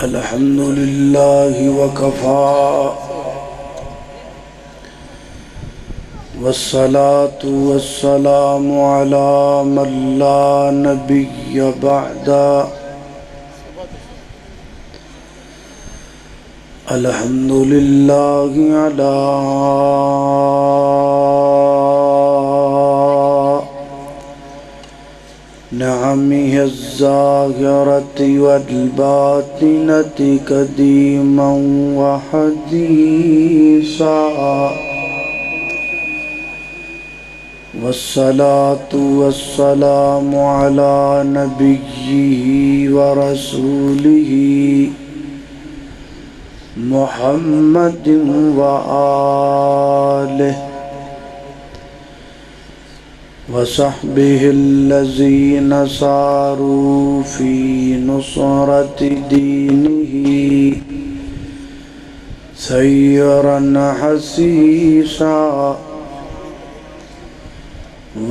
الحمد لله وكفى والصلاة والسلام على من لا نبي بعد. الحمد لله على نعمه الظاهرة والباطنة قديما وحديثا، والصلاة والسلام على نبيه ورسوله محمد وآله وصحبه الذين ساروا في نصرة دينه سيرا حسيسا،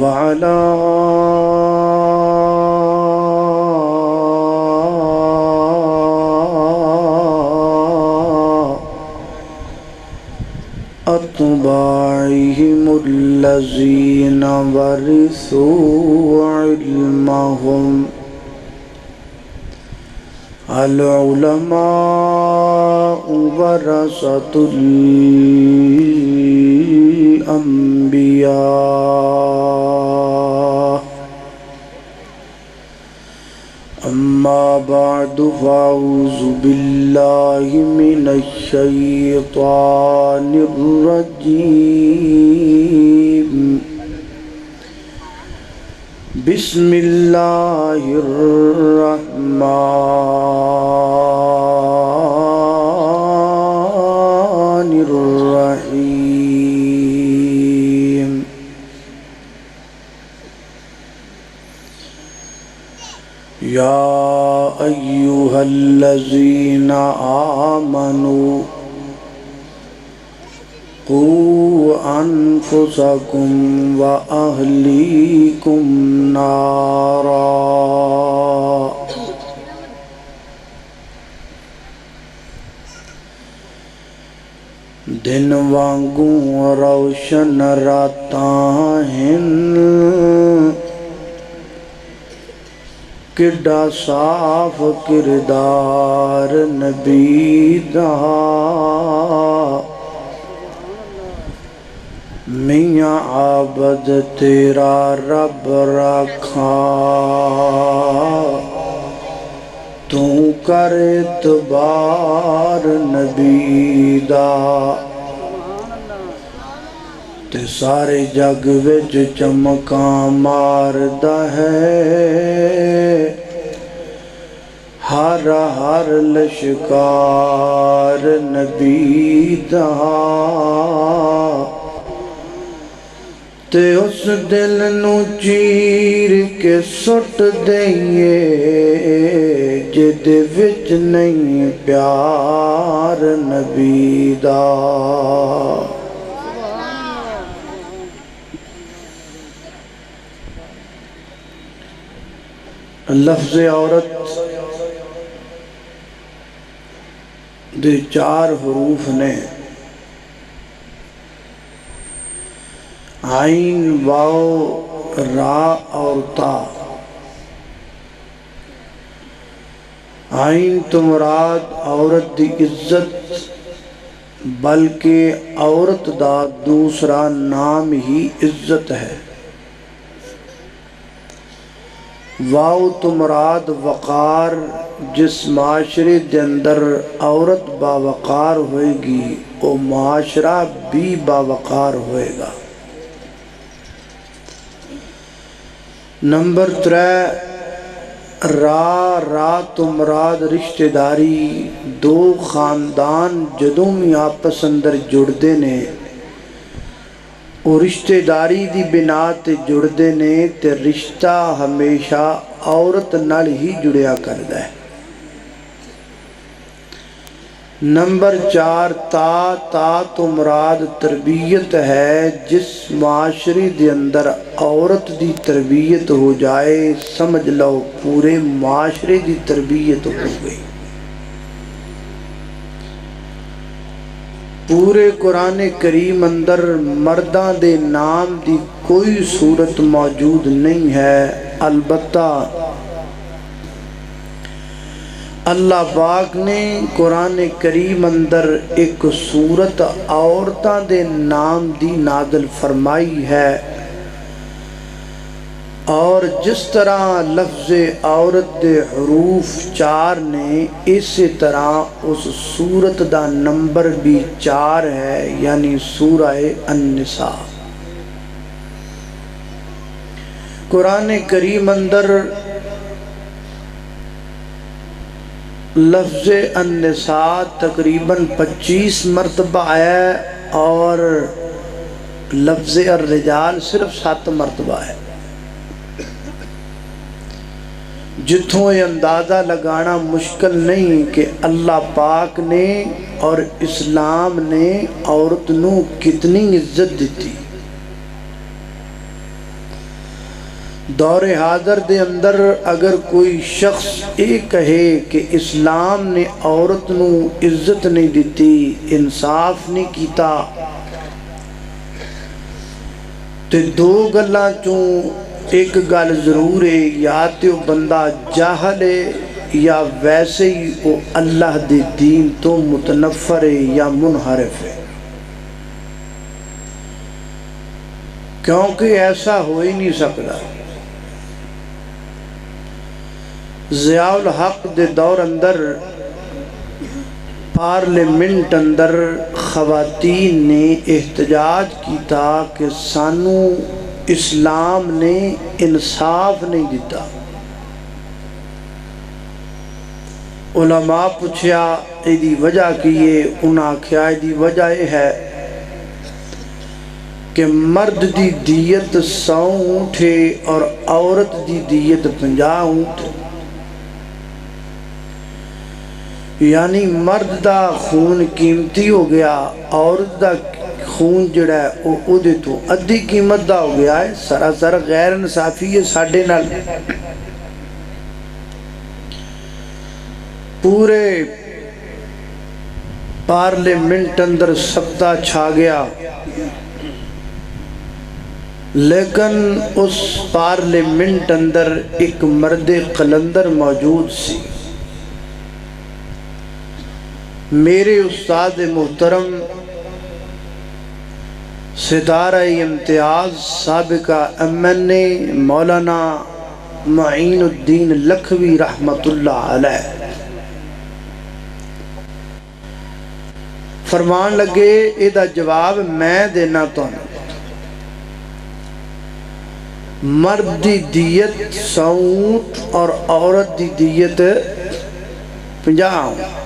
وعلى أتباعهم الذين ورثوا علمهم. العلماء ورثة الأنبياء. أما بعد فأعوذ بالله من الشيطان الرجيم. بسم الله الرحمن الرحيم. يا أيها الذين آمنوا قوا أنفسكم وأهليكم نارا. دن وانگوں روشن راتاں ہیں، کڈا صاف کردار نبی دا. میاں عابد تیرا رب رکھا، تو کر اعتبار نبی دا. تے سارے جگ وچ چمکاں ماردا ہے، ہر ہر لشکار نبی دا. تے اس دل نو چیر کے سٹ دئیے جدے وچ نہیں پیار نبی دا. لفظ عورت دے 4 حروف نے، عین واو را اور تا. عین تو مراد عورت دی عزت، بلکہ عورت دا دوسرا نام ہی عزت ہے. واو تو مراد وقار، جس معاشرے دے اندر عورت باوقار ہوئے گی وہ معاشرہ بھی باوقار ہوئے گا. نمبر 3 را تو مراد رشتہ داری. دو خاندان جدوں بھی آپس اندر جڑدے نے، وہ رشتہ داری دی بنا تے جڑدے نے، تے رشتہ ہمیشہ عورت نال ہی جڑیا کردا ہے. نمبر 4 تا تو مراد تربیت ہے. جس معاشرے دے اندر عورت دی تربیت ہو جائے سمجھ لو پورے معاشرے دی تربیت ہو گئی. پورے قرآن کریم اندر مرداں دے نام دی کوئی صورت موجود نہیں ہے، البتہ اللہ پاک نے قرآن کریم اندر ایک صورت عورتاں دے نام دی نازل فرمائی ہے، اور جس طرح لفظ عورت دے حروف 4 نے، اسی طرح اس سورت دا نمبر بھی 4 ہے، یعنی سورہ النساء۔ قرآن کریم اندر لفظ النساء تقریباً 25 مرتبہ ہے، اور لفظ الرجال صرف 7 مرتبہ ہے، جتوں یہ اندازہ لگانا مشکل نہیں کہ اللہ پاک نے اور اسلام نے عورت نو کتنی عزت دیتی۔ دور حاضر دے اندر اگر کوئی شخص یہ کہے کہ اسلام نے عورت نو عزت نہیں دیتی، انصاف نہیں کیتا، تے 2 گلاں چوں ایک گل ضرور ہے، یا تو بندہ جاہل ہے یا ویسے ہی وہ اللہ دے دین تو متنفر ہے یا منحرف ہے، کیونکہ ایسا ہو ہی نہیں سکتا۔ ضیاء الحق دے دور اندر پارلیمنٹ اندر خواتین نے احتجاج کیتا کہ سانو اسلام نے انصاف نہیں دیتا۔ علماء پوچھیا ایدی وجہ کیے، انہاں آکھیا ایدی وجہ یہ ہے کہ مرد دی دیت 100 اونٹ ہے اور عورت دی دیت 50 اونٹ، یعنی مرد دا خون قیمتی ہو گیا، عورت دا خون جڑا ہے او دے تو ادھی قیمت دا ہو گیا ہے، سراسر غیر انصافی ہے ساڈے نال۔ پورے پارلیمنٹ اندر سبتا چھا گیا، لیکن اس پارلیمنٹ اندر ایک مرد قلندر موجود سی۔ میرے استاد محترم ستارہ امتیاز سابقہ MNA مولانا معین الدین لکھوی رحمت اللہ علیہ فرمان لگے، ایدہ جواب میں دینا تو مرد دی دیت 100 اونٹ اور عورت دی دیت 50 اونٹ۔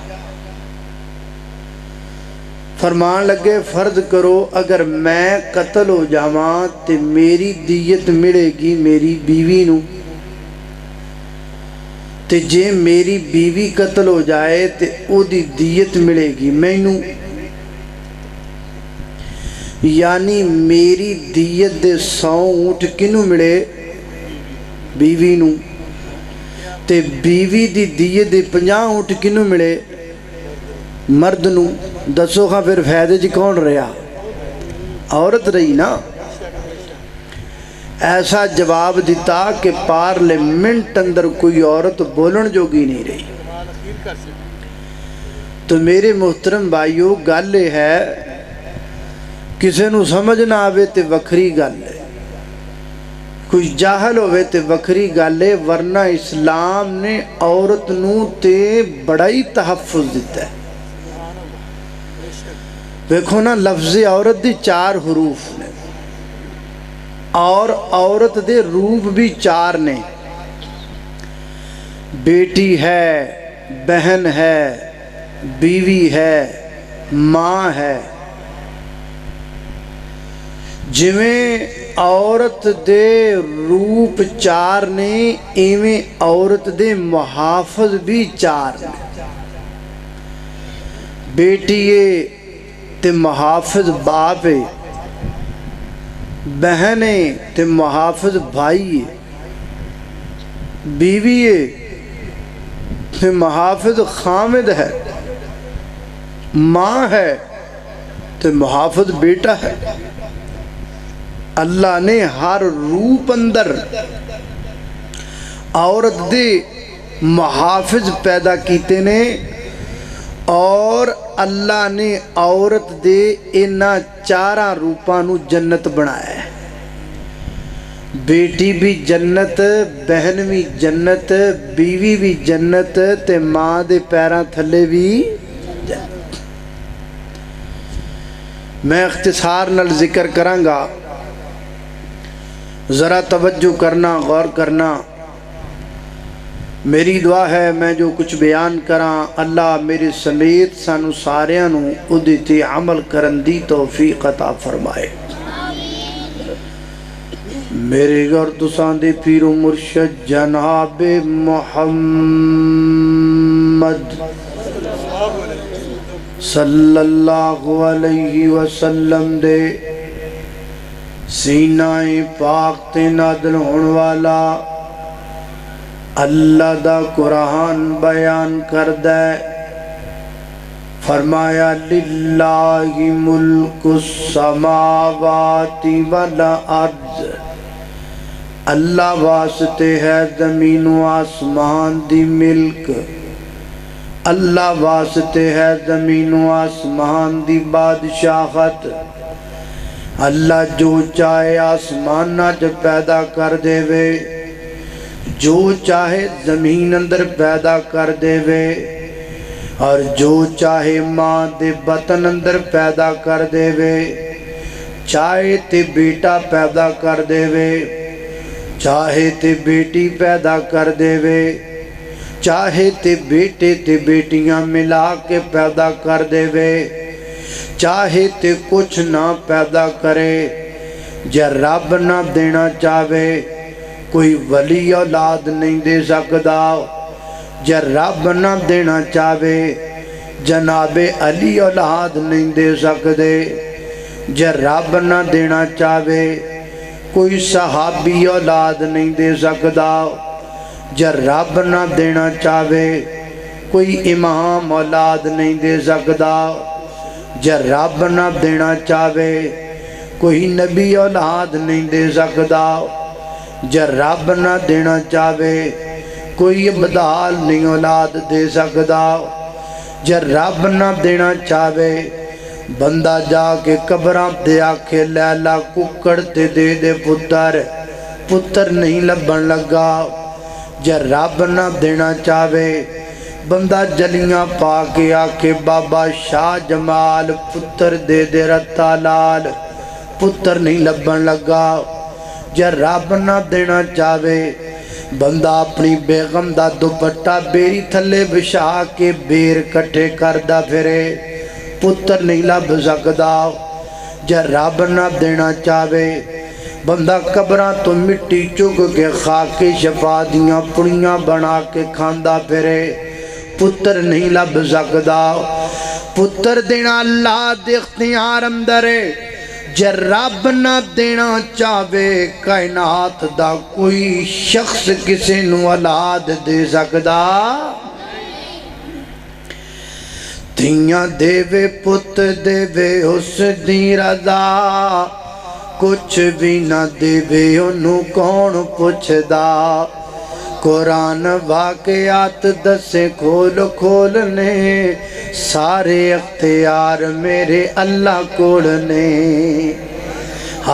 فرمان لگے فرض کرو اگر میں قتل ہو جاواں تے میری دیت ملے گی میری بیوی نو، تے جے میری بیوی قتل ہو جائے تے او دی دیت ملے گی مینو، یعنی میری دیت دے 100 اونٹ کنو ملے؟ بیوی نو، تے بیوی دی دیت دے 50 اونٹ کنو ملے؟ مرد نو۔ دسو خاں پھر فائدے جی کون رہا؟ عورت رہی نا۔ ایسا جواب دیتا کہ پارلیمنٹ اندر کوئی عورت بولن جوگی نہیں رہی۔ تو میرے محترم بھائیو، گل ہے کسے نو سمجھ نہ آوے تے وکھری گل ہے، کوئی جاہل ہوئے تے وکھری گل ہے، ورنہ اسلام نے عورت نو تے بڑا ہی تحفظ دیتا ہے۔ دیکھو نا، لفظ عورت دی 4 حروف نے، اور عورت دے روپ بھی 4 نے، بیٹی ہے، بہن ہے، بیوی ہے، ماں ہے۔ جویں عورت دے روپ 4 نے، ایویں عورت دے محافظ بھی 4 نے۔ بیٹیے تے محافظ باپ ہے، بہنے تے محافظ بھائی ہے، بیوی ہے تے محافظ خامد ہے، ماں ہے تو محافظ بیٹا ہے۔ اللہ نے ہر روپ اندر عورت دے محافظ پیدا کیتے نے، اور اللہ نے عورت دے انہاں چاراں روپاں نو جنت بنایا ہے۔ بیٹی بھی جنت، بہن بھی جنت، بیوی بھی جنت، تے ماں دے پیراں تھلے بھی جنت۔ میں اختصار نال ذکر کراں گا، ذرا توجہ کرنا، غور کرنا۔ میری دعا ہے میں جو کچھ بیان کراں اللہ میرے سمیت سانو ساریاں نو اودے تے عمل کرن دی توفیق عطا فرمائے۔ میرے گھر تساں دے پیر و مرشد جناب محمد صلی اللہ علیہ وسلم دے سینہ پاک تے نازل ہون والا اللہ دا قرآن بیان کردہ، فرمایا للہ ملک السماوات والارض، اللہ واسطے ہے زمین و آسمان دی ملک، اللہ واسطے ہے زمین و آسمان دی بادشاہت۔ اللہ جو چاہے آسمانہ جو پیدا کر دے وے، جو چاہے زمین اندر پیدا کر دے وے، اور جو چاہے ماں دے بطن اندر پیدا کر دے وے، چاہے تے بیٹا پیدا کر دے وے، چاہے تے بیٹی پیدا کر دے وے، چاہے تے بیٹے تے بیٹیاں ملا کے پیدا کر دے وے، چاہے تے کچھ نہ پیدا کرے، جے رب نہ دینا چاہے کوئی ولی اولاد نہیں دے سکدا، جے رب نہ دینا چاہے جناب علی اولاد نہیں دے سکدے، جے رب نہ دینا چاہے کوئی صحابی اولاد نہیں دے سکدا، جے رب نہ دینا چاہے کوئی امام اولاد نہیں دے سکدا، جے رب نہ دینا چاہے کوئی نبی اولاد نہیں دے سکدا، جے رب نہ دینا چاہے کوئی ابدال نہیں اولاد دے سکدا، جے رب نہ دینا چاہے بندہ جا کے قبراں دے آکھے لیلا ککڑ تے دے دے پتر، پتر نہیں لبن لگا، جے رب نہ دینا چاہے بندہ جلیاں پا کے آکھے بابا شاہ جمال پتر دے دے رتا لال، پتر نہیں لبن لگا، جے رب نہ دینا چاہے بندہ اپنی بیگم دا دوپٹہ بیری تھلے بچھا کے بیر کٹھے کردہ پھرے، پتر نہیں لب سکدا، جے رب نہ دینا چاہے بندہ قبراں تو مٹی چک کے خاک شفا دیاں پڑیاں بنا کے کھاندہ پھرے، پتر نہیں لب سکدا۔ پتر دینا اللہ دے اختیار اندر ہے، جے رب نہ دینا چاہے کائنات دا کوئی شخص کسی نو اولاد دے سکدا، دھیاں دے وے پت دے وے اس دی رضا، کچھ بھی نہ دے وے انہوں کون پوچھدا، قرآن واقعات دسے کھول کھولنے، سارے اختیار میرے اللہ کوڑنے،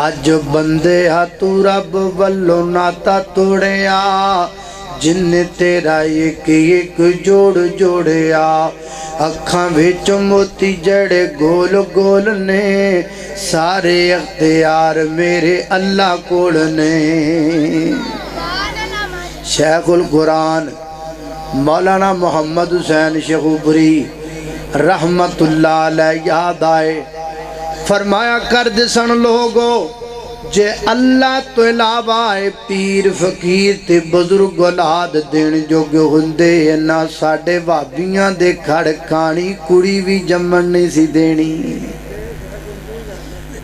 آج بندے تو رب والو ناتا توڑیا، جن تیرا ایک جوڑ جوڑیا، اکھاں وچ موتی جڑے گول گول نے، سارے اختیار میرے اللہ کوڑنے۔ شیخ القرآن مولانا محمد حسین شیخوپوری رحمت اللہ علیہ یاد آئے، فرمایا کرد سن لوگو جے اللہ تو علاوہ پیر فقیر تے بزرگ اولاد دین جو گے ہندے اینا ساڑھے وابیاں دے کھڑکانی کڑی بھی جمن نہیں سی دینی،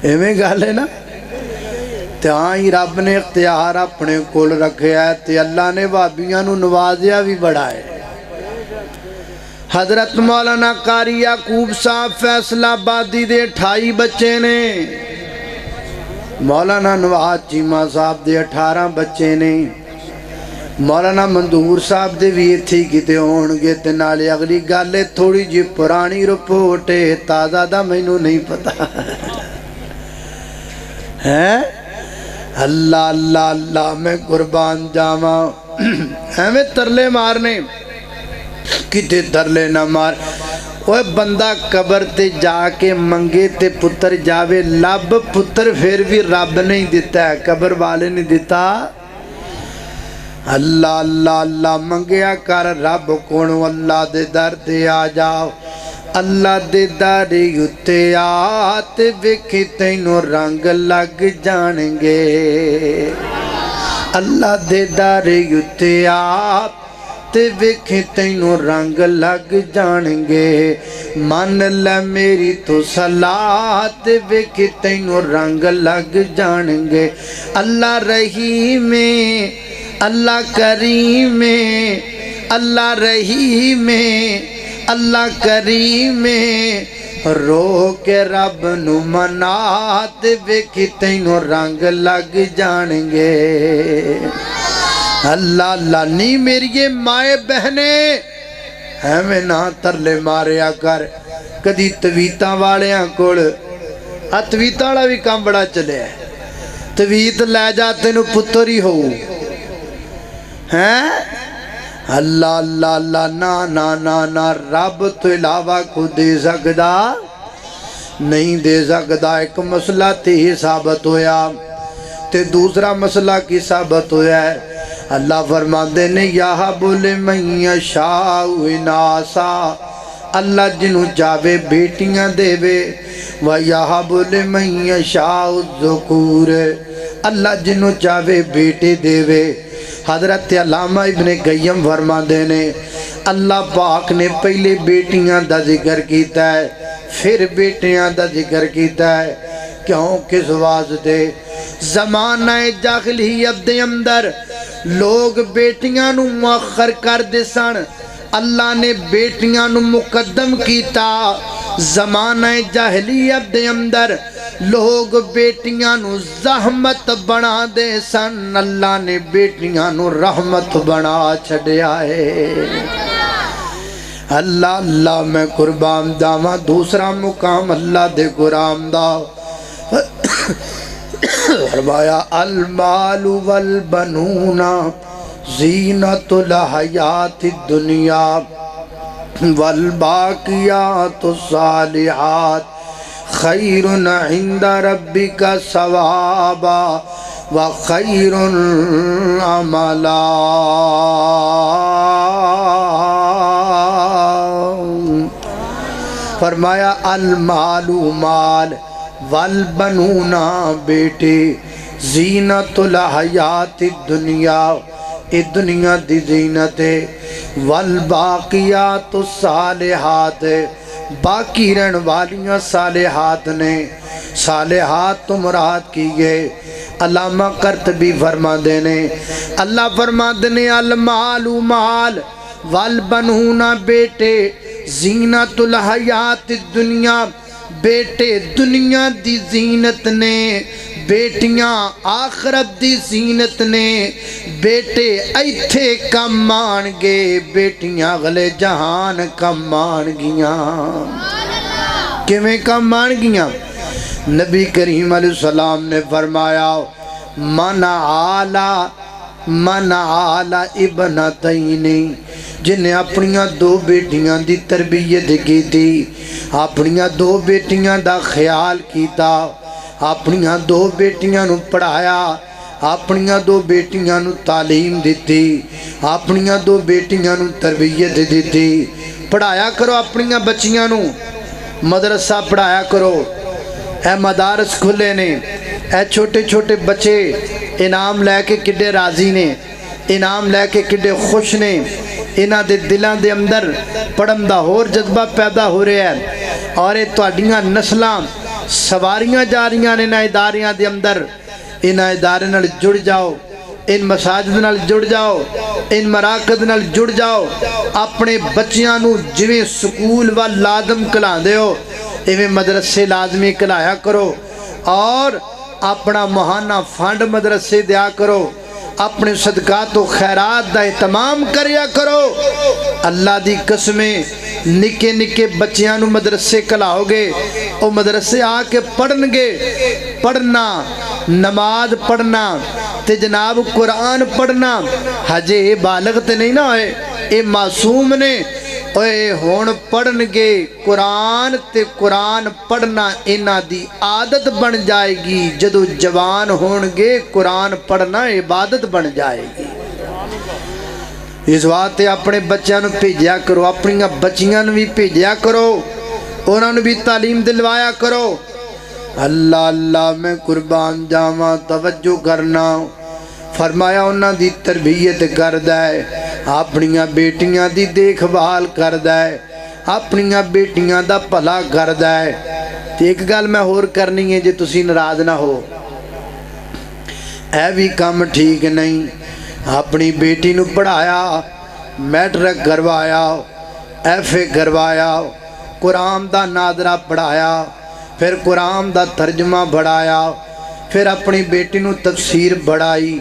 ایمیں گال ہے نا، تہاں ہی رب نے اختیار اپنے کول رکھے ہے تے اللہ نے وابیاں نو نوازیا بھی بڑھائے، حضرت مولانا قاری یعقوب صاحب فیصل آبادی دے 28 بچے نے، مولانا نواز چیمہ صاحب دے 18 بچے نے، مولانا مندور صاحب دے بھی تھی کتے ہونگے تے نالے اگلی گالے تھوڑی جی پرانی رپورٹے تازہ دا مینوں نہیں پتا ہے۔ اللہ اللہ اللہ میں قربان جاواں، ہمیں ترلے مارنے کتے ترلے نہ مار۔ وہ بندہ قبر تے جا کے منگے تے پتر جاوے لب، پتر پھر بھی رب نہیں دیتا ہے، قبر والے نہیں دیتا۔ اللہ اللہ اللہ منگیا کر رب کونو، اللہ دے در دے آ جاؤ، اللہ دے در یوتے آتے ویکھی تینوں رنگ لگ جانگے، اللہ دے در یوتے آتے ویکھی تینوں رنگ لگ جانگے، من لے میری تو صلاة ویکھی تینوں رنگ لگ جانگے۔ اللہ رحیم اللہ کریم، اللہ رحیم اللہ کریم، رو کے رب نو منات ویکھی تینوں رنگ لگ جانگے۔ اللہ اللہ نہیں میری یہ مائے بہنے ہمیں نہ ترلے ماریا کر۔ کدی تویتاں والیاں کوڑ تویتاں والا بھی کام بڑا چلے ہے، تویت لے جاتے نو پتر ہی ہو ہیں۔ اللہ اللہ اللہ نا نا نا نا رب تو علاوہ کو دے سکدا نہیں دے سکدا۔ ایک مسئلہ تے ہی ثابت ہویا تے دوسرا مسئلہ کی ثابت ہویا ہے۔ اللہ فرماندے نے یہب لمن یشاء اناسا، اللہ جنوں چاہے بیٹیاں دے وے، وَيَهَبُ لِمَن يَشَاءُ الذُّكُورَ، اللہ جنوں چاہے بیٹے دے وے۔ حضرت علامہ ابن قیم فرماندے نے اللہ پاک نے پہلے بیٹیاں دا ذکر کیتا ہے پھر بیٹیاں دا ذکر کیتا ہے، کیوں کس واسطے؟ زمانہ جاہلیت دے اندر لوگ بیٹیاں نو مؤخر کر دے سن، اللہ نے بیٹیاں نو مقدم کیتا۔ زمانہ جاہلیت دے اندر لوگ بیٹیاں نو زحمت بنا دے سن، اللہ نے بیٹیاں نو رحمت بنا چھڑیا ہے۔ اللہ اللہ میں قربان جاواں، دوسرا مقام اللہ دے قرآن دا فرمایا المال والبنون زینت الحیات الدنیا والباقیات الصالحات خیر عند ربک ثوابا وخیر عملا۔ فرمایا المال مال، والبنون بیٹے، زینت الحیات الدنیا اے دنیا دی زینت ہے، والباقیات الصالحات باقی رہن والیاں صالحات نے۔ صالحات تو مراد کی گئے علامہ قرطبی فرما دینے، اللہ فرما دینے المال مال، والبنون بیٹے، زینت الحیات الدنیا بیٹے دنیا دی زینت نے، بیٹیاں آخرت دی زینت نے۔ بیٹے ایتھے کم آن گے، بیٹیاں اگلے جہان کم آن گیاں۔ کیویں کم آن گیاں؟ نبی کریم علیہ السلام نے فرمایا من آلا ابنتینی، جنہیں اپنیاں دو بیٹیاں دی تربیت کی تھی، اپنیاں دو بیٹیاں دا خیال کیتا، اپنیاں دو بیٹیاں نو پڑھایا، اپنیاں دو بیٹیاں نو تعلیم دیتی، اپنیاں دو بیٹیاں نو تربیت دیتی۔ پڑھایا کرو اپنیاں بچیاں نو، مدرسہ پڑھایا کرو، اے مدارس کھلے نے، اے چھوٹے چھوٹے بچے انعام لے کے کڈے راضی نے، انعام لے کے کڈے خوش نے، انہاں دے دلان دے اندر پڑھن دا ہور جذبہ پیدا ہو رہے ہیں، اور یہ تواڈیاں نسلاں سواریاں جا رہی ہیں انہاں اداریاں دے اندر۔ انہاں ادارے نال جڑ جاؤ، ان مساجد نال جڑ جاؤ، ان مراکز نال جڑ جاؤ، اپنے بچیاں نو جویں سکول و لازم کلاندے ہو ایویں مدرسے لازمی کلایا کرو، اور اپنا ماہانہ فنڈ مدرسے دیا کرو، اپنے صدقات و خیرات دا اہتمام کریا کرو۔ اللہ دی قسمیں نکے نکے بچیاں نو مدرسے کلاؤ گے، او مدرسے آ کے پڑھن گے، پڑھنا نماز پڑھنا تے جناب قرآن پڑھنا، ہجے بالغ تے نہیں نہ ہوئے، اے معصوم نے، اوے ہون پڑھن گے قرآن تے قرآن پڑھنا انہاں دی عادت بن جائے گی، جدو جوان ہون گے قرآن پڑھنا عبادت بن جائے گی۔ اس واسطے اپنے بچیاں نو بھیجیا کرو، اپنی بچیاں نو بھی بھیجیا کرو، انہاں نو بھی تعلیم دلوایا کرو۔ اللہ اللہ میں قربان جاواں، توجہ کرنا، فرمایا انہاں دی تربیت کردہ ہے، اپنیاں بیٹیاں دی دیکھ بھال کردہ ہے، اپنیاں بیٹیاں دا بھلا کردہ ہے۔ تو ایک گل میں اور کرنی ہے جے تسی ناراض نہ ہو، اے بھی کام ٹھیک نہیں، اپنی بیٹی نو پڑھایا، میٹرک کروایا، ایف اے کروایا، قرآن دا نادرہ پڑھایا، پھر قرآن دا ترجمہ پڑھایا، پھر اپنی بیٹی نو تفسیر پڑھائی،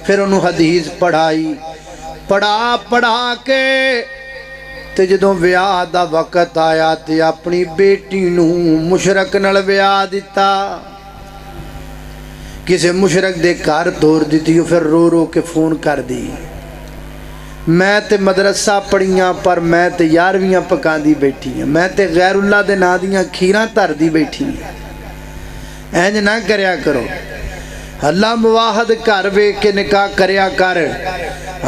پھر انہوں حدیث پڑھائی، پڑھا کے تے جدوں ویاہ دا وقت آیا تے اپنی بیٹی نو مشرک نال ویاہ دیتا، کسے مشرک دے گھر توڑ دیتی، پھر رو رو کے فون کر دی، میں تے مدرسہ پڑھیاں پر میں تے یارویاں پکان دی بیٹھی ہیں، میں تے غیر اللہ دے نا دیاں کھیراں تر دی بیٹھی ہیں۔ اینج نہ کریا کرو، اللہ مواحد کر وے کے نکاح کریا کر۔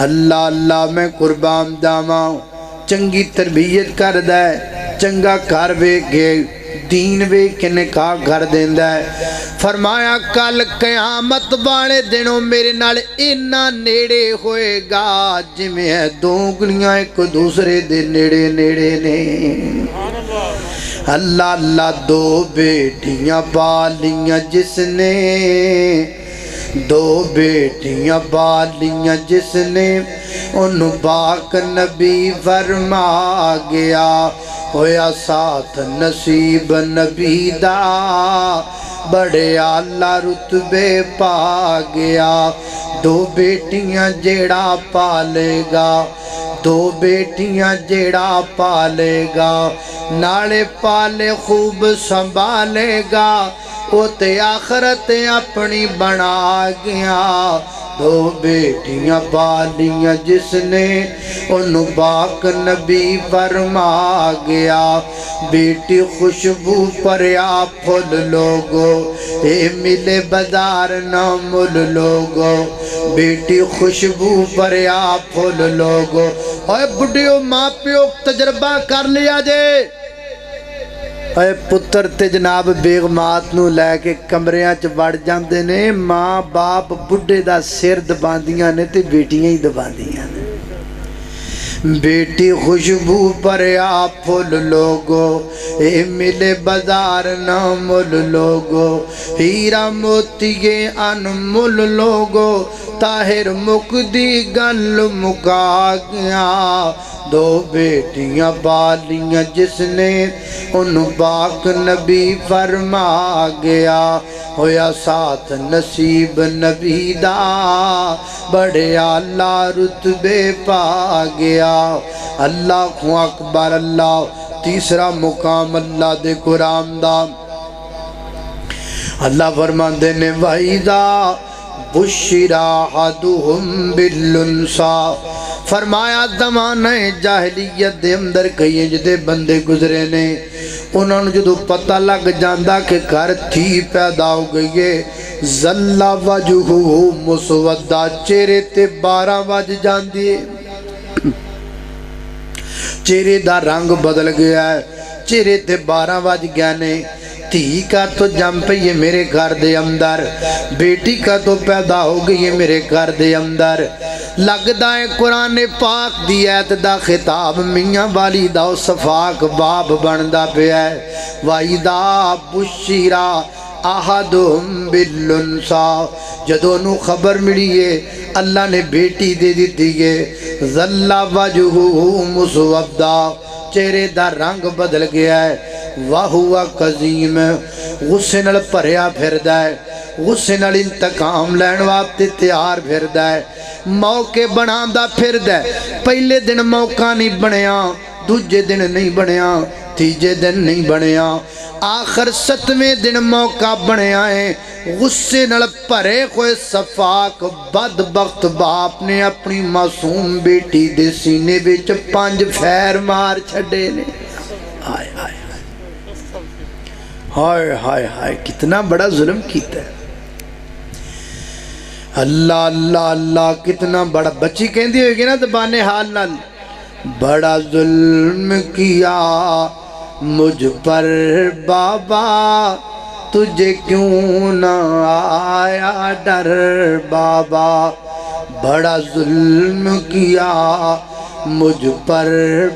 اللہ اللہ میں قربان جاواں، چنگی تربیت کر دے، چنگا کر وے کے دین وے کے نکاح کر دیندہ ہے۔ فرمایا کل قیامت والے دنوں میرے نال اینا نیڑے ہوئے گا جی میں دو گلیاں ایک دوسرے دے نیڑے نیڑے نے۔ اللہ اللہ دو بیٹیاں پالیاں جس نے، دو بیٹیاں پالیاں جس نے، انہوں پاک نبی فرما گیا، ہویا ساتھ نصیب نبی دا، بڑے اعلیٰ رتبے پا گیا۔ دو بیٹیاں جیڑا پالے گا، دو بیٹیاں جیڑا پالے گا، نالے پالے خوب سنبھالے گا، وہ تے آخرت اپنی بنا گیا۔ دو بیٹیاں پالیاں جس نے، انہوں پاک نبی فرما گیا، بیٹی خوشبو پر یا پھول لوگو، اے ملے بازار نہ مل لوگو، بیٹی خوشبو پر یا پھول لوگو۔ اوے بڑھیو ماں پیو تجربہ کر لیا جے، اے پتر تے جناب بیگمات نو لے کے کمریاں چ وڑ جاندے نے، ماں باپ بڑھے دا سر دباندیاں نے تے بیٹیاں ہی دباندیاں نے۔ بیٹی خوشبو پر یا پھول لوگو، اے ملے بازار نہ مل لوگو، ہیرا موتیے انمول لوگو، طاہر مقدی گل مکا گیا۔ دو بیٹیاں پالیاں جس نے، انہوں پاک نبی فرما گیا، ہویا ساتھ نصیب نبی دا، بڑے اعلیٰ رتبے پا گیا۔ اللہ اکبر، اللہ تیسرا مقام اللہ دے قرآن دا، اللہ فرماندے نے وَإِذَا بُشِّرَ أَحَدُهُمْ بِالْأُنثَىٰ، فرمایا زمانہ جاہلیت دے اندر کئی جدے بندے گزرے نے، انہوں نے جدو پتہ لگ جاندہ کہ گھر تھی پیدا ہو گئی، ظَلَّ وَجْهُهُ مُسْوَدًّا، چہرے تے 12 بج جاندی، چہرے دا رنگ بدل گیا ہے، چہرے تے 12 بج گیا نے۔ تھی کا تو جم پئی ہے میرے گھر دے اندر، بیٹی کا تو پیدا ہو گئی ہے میرے گھر دے اندر۔ لگدا ہے قرآن پاک دی ایت دا خطاب میاں والی دا صفاق باب بندا پیا ہے۔ وَإِذَا بُشِّرَ احدہم بالانثى جدوں نو خبر ملی ہے اللہ نے بیٹی دے دیتی ہے ظل وجہہ مسودا چہرے دا رنگ بدل گیا ہے وَهُوَ قَزِيمٌ غصے نال بھریا پھردا ہے غصے نال انتقام لین واسطے تیار پھردا ہے موقع بناندا پھردا ہے پہلے دن موقع نہیں بنیا دوجے دن نہیں بنیا تیجے دن نہیں بنیا آخر 7ویں دن موقع بنیا ہے غصے نال بھرے ہوئے صفاق بدبخت باپ نے اپنی معصوم بیٹی دے سینے وچ 5 پھیر مار چھڈے نے ہائے ہائے ہائے ہائے ہائے کتنا بڑا ظلم کیتا ہے اللہ اللہ اللہ کتنا بڑا بچی کہندی ہوئے گی نا زبان حال نال بڑا ظلم کیا مجھ پر بابا تجھے کیوں نہ آیا ڈر بابا بڑا ظلم کیا مجھ پر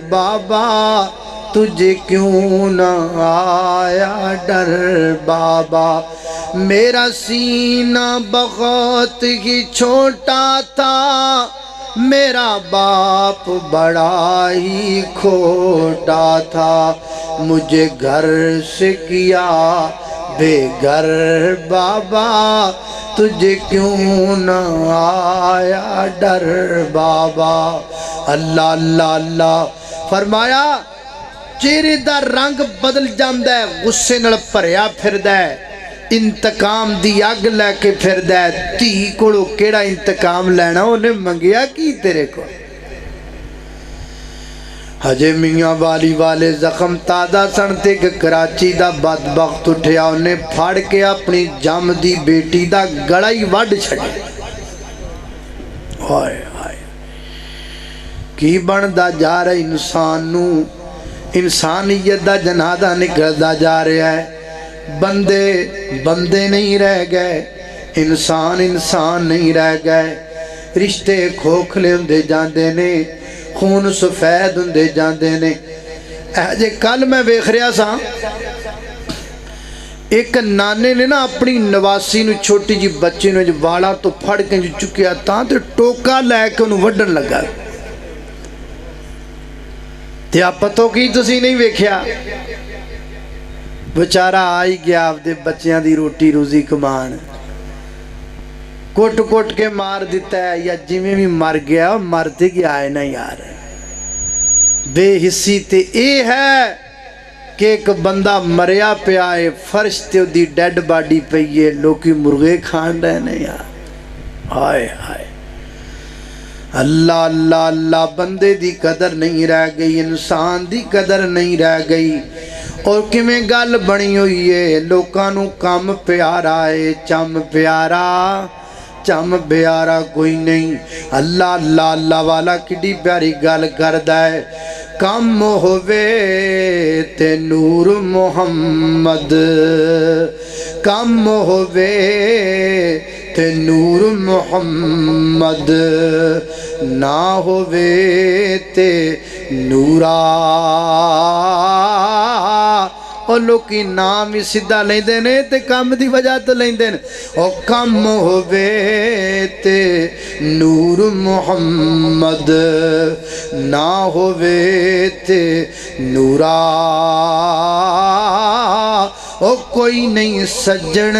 بابا تجھے کیوں نہ آیا ڈر بابا میرا سینہ بہت ہی چھوٹا تھا میرا باپ بڑا ہی کھوٹا تھا مجھے گھر سے کیا بے گھر بابا تجھے کیوں نہ آیا ڈر بابا اللہ اللہ اللہ فرمایا چہرے دا رنگ بدل جاندا ہے غصے نال بھریا پھردا ہے انتقام دی اگ لے کے پھردا ہے دھی کولوں کیڑا انتقام لینا انہیں منگیا کی تیرے کو ہجے میاں والی والے زخم تازہ سن تے کہ کراچی دا بدبخت اٹھیا انہیں پھاڑ کے اپنی جم دی بیٹی دا گڑا ہی وڈ چھڑے ہائے ہائے کی بندا جا رہا انسان نو انسانیت دا جنازہ نکلدا جا رہا ہے بندے بندے نہیں رہ گئے انسان انسان نہیں رہ گئے رشتے کھوکھلے ہوندے جاندے نے خون سفید ہوندے جاندے نے جے کل میں ویکھ رہا سا ایک نانے نے نا اپنی نواسی نو چھوٹی جی بچی نو والا تو پھڑ کے چکیا تاں تے ٹوکا لے کے انہوں وڈن لگا تے آپ پتوں کی تسی نہیں ویکھیا بچارہ آئی گیا آپ دے بچیاں دی روٹی روزی کمان کوٹ کوٹ کے مار دیتا ہے یا جمیں بھی مر گیا مرتے گیا آئے نا یار بے حسی تے اے ہے کہ ایک بندہ مریا پہ آئے فرش تے دی ڈیڈ باڈی پہ یہ لوکی مرغے کھان رہے نا یار آئے آئے اللہ اللہ اللہ بندے دی قدر نہیں رہ گئی انسان دی قدر نہیں رہ گئی اور کمیں گل بنی ہوئی ہے لوکانوں کام پیارا ہے چم پیارا کوئی نہیں اللہ اللہ اللہ والا کڈی پیاری گل کردا ہے کم ہووے تے نور محمد کم ہووے تے نور محمد نہ ہووے تے نورا اور لوکی نام ہی سدھا لیں دینے تے کام دی وجہ تو لیں دینے اور کم ہووے تے نور محمد نہ ہووے تے نورا او کوئی نہیں سجن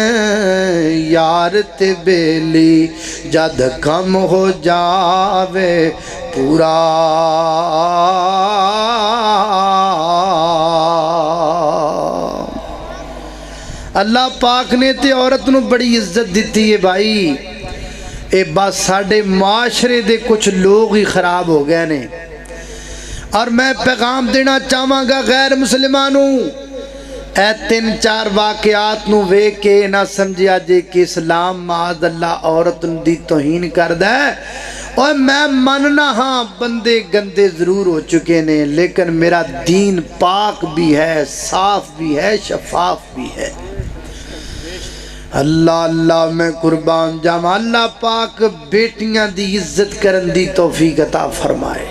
یار تے بیلی جد کم ہو جاوے پورا اللہ پاک نے تے عورت نو بڑی عزت دیتی ہے بھائی اے بات ساڑھے معاشرے دے کچھ لوگ ہی خراب ہو گئے نے اور میں پیغام دینا چاہواں گا غیر مسلمانوں اے 3-4 واقعات نو وے کے نہ سمجھیا جے کہ اسلام معاذ اللہ عورت دی توہین کردہ ہے اور میں مننا ہاں بندے گندے ضرور ہو چکے نے لیکن میرا دین پاک بھی ہے صاف بھی ہے شفاف بھی ہے اللہ اللہ میں قربان جاواں اللہ پاک بیٹیاں دی عزت کرن دی توفیق عطا فرمائے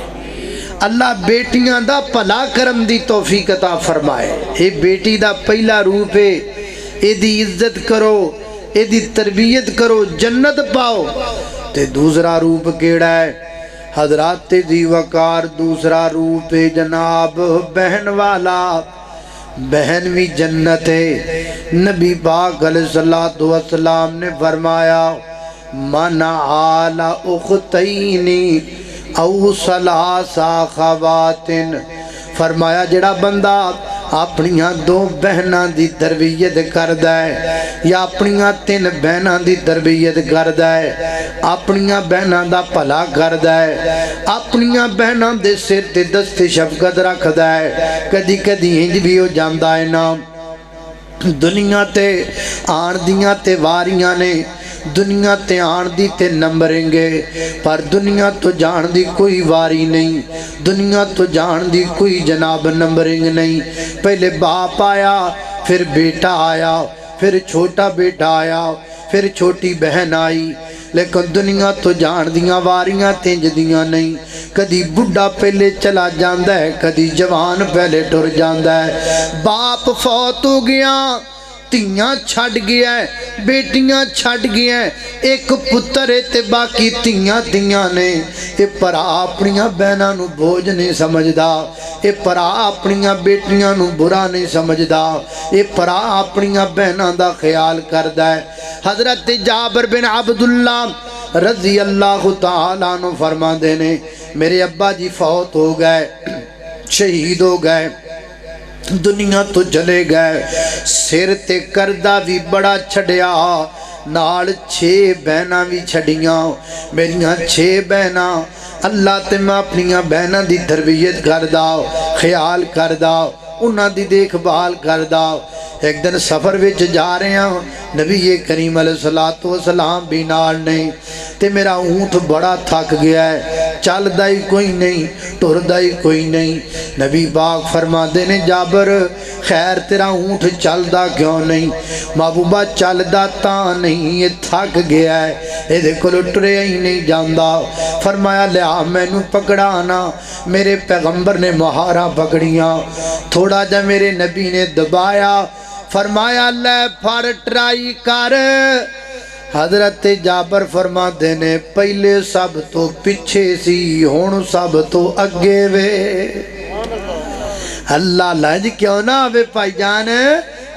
اللہ بیٹیاں دا پلا کرم دی توفیق عطا فرمائے اے بیٹی دا پہلا روپ ہے ایدی عزت کرو، ایدی تربیت کرو، جنت پاؤ۔ تے دوسرا روپ کیڑا ہے؟ حضرات دی وقار دوسرا روپ ہے جناب بہن والا۔ بہن بھی جنت ہے۔ نبی پاک علیہ الصلوۃ والسلام نے فرمایا من آل اختین او ثلاث اخوات، فرمایا جڑا بندہ اپنیاں دو بہناں دی تربیت کردا ہے یا اپنیاں تین بہناں دی تربیت کردا ہے، اپنیاں بہناں دا بھلا کردا ہے، اپنیاں بہناں دے سر تے دست شفقت رکھدا ہے، کدی کدی انج بھی ہو جاندا ہے نا دنیا تے آن دیاں تے واریاں نے، دنیا تے آن دی تے نمبرنگے، پر دنیا تو جان دی کوئی واری نہیں، دنیا تو جان دی کوئی جناب نمبرنگ نہیں۔ پہلے باپ آیا، پھر بیٹا آیا، پھر چھوٹا بیٹا آیا، پھر چھوٹی بہن آئی، لیکن دنیا تو جان دیاں واریاں تینج دیاں نہیں۔ کدی بڑھا پہلے چلا جاندہ ہے، کدی جوان پہلے ٹر جاندہ ہے۔ باپ فوت ہو گیا، تیاں چھڑ گیا ہے، بیٹیاں چھڑ گیا ہے، ایک پتر ہے تے باقی تیاں نے۔ اے پرا اپنیاں بہناں نو بوجھ نہیں سمجھدا، اے پرا اپنیاں بیٹیاں نو برا نہیں سمجھدا، اے پرا اپنیاں بہناں دا خیال کردا ہے۔ حضرت جابر بن عبداللہ رضی اللہ تعالیٰ عنہ فرما دینے میرے ابا جی فوت ہو گئے، شہید ہو گئے، دنیا تو چلے گئے، سر تے کردہ بھی بڑا چھڑیا، نال 6 بہناں بھی چھڑیاں، میریاں 6 بہناں۔ اللہ تے میں اپنیاں بہناں دی تربیت کردہ، خیال کردہ، انہاں دی دیکھ بھال کردہ۔ ایک دن سفر وچ جا رہے ہیں، نبی کریم علیہ السلام بھی نال نہیں، تے میرا اونٹ بڑا تھک گیا ہے، چل دائی کوئی نہیں، ٹر دائی کوئی نہیں۔ نبی پاک فرما دینے جابر خیر تیرا اونٹ چل دا کیوں نہیں؟ محبوبہ چل دا تا نہیں، یہ تھک گیا ہے، یہ دیکھو لٹرے ہی نہیں جاندہ۔ فرمایا لیا میں نو پکڑانا، میرے پیغمبر نے مہارہ پکڑیاں، تھوڑا جا میرے نبی نے دبایا، فرمایا لے پھر ٹرائی کر۔ حضرت جابر فرما دینے پہلے سب تو پچھے سی، ہون سب تو اگے وے۔ اللہ لنج کیوں نہ ہوئے پائی جان،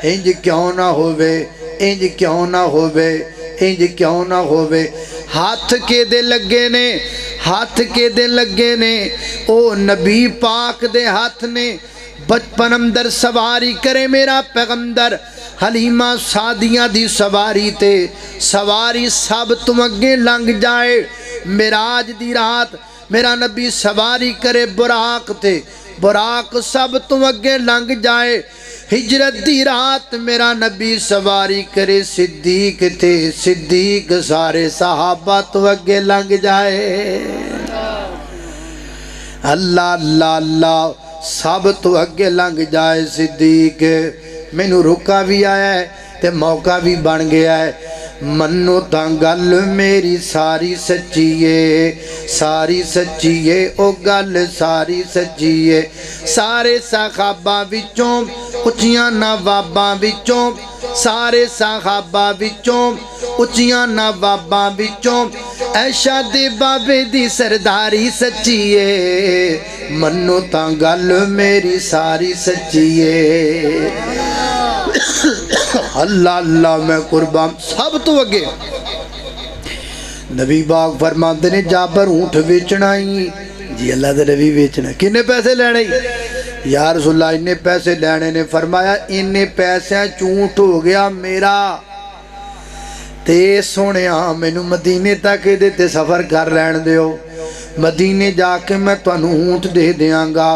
انج کیوں نہ ہوئے، انج کیوں نہ ہوئے، انج کیوں نہ ہوئے۔ ہاتھ کے دے لگے نے، ہاتھ کے دے لگے نے، او نبی پاک دے ہاتھ نے بچپن اندر سواری کرے میرا پیغمبر، حلیمہ سعدیہ دی سواری تے سواری سب تم اگے لنگ جائے۔ معراج دی رات میرا نبی سواری کرے براق تے، براق سب تم اگے لنگ جائے۔ ہجرت دی رات میرا نبی سواری کرے صدیق تے، صدیق سارے صحابہ تو اگے لنگ جائے۔ اللہ اللہ اللہ سب تو اگے لنگ جائے صدیق۔ میں نو رکا بھی آیا ہے تے موقع بھی بن گیا ہے۔ منو تاں گل میری ساری سچیے، ساری سچیے، او گل ساری سچیے۔ سارے صحابہ وچوں اچیاں نواباں وچوں، سارے صحابہ وچوں اچیاں نواباں وچوں ایشا دے بابے دی سرداری سچیے۔ منو تاں گل میری ساری سچیے۔ اللہ اللہ میں قربان سب تو اگے۔ نبی باغ فرماتے نے جابر اونٹ بیچنا ہی، جی اللہ دے نبی بیچنا، کنے پیسے لینے یا رسول اللہ؟ انہیں پیسے لینے نے۔ فرمایا انہیں پیسے چونٹ ہو گیا میرا، تے سونے میں نو مدینے تک دیتے سفر کر لین دیو، مدینے جا کے میں تو انہوں اونٹ دے دیاں گا۔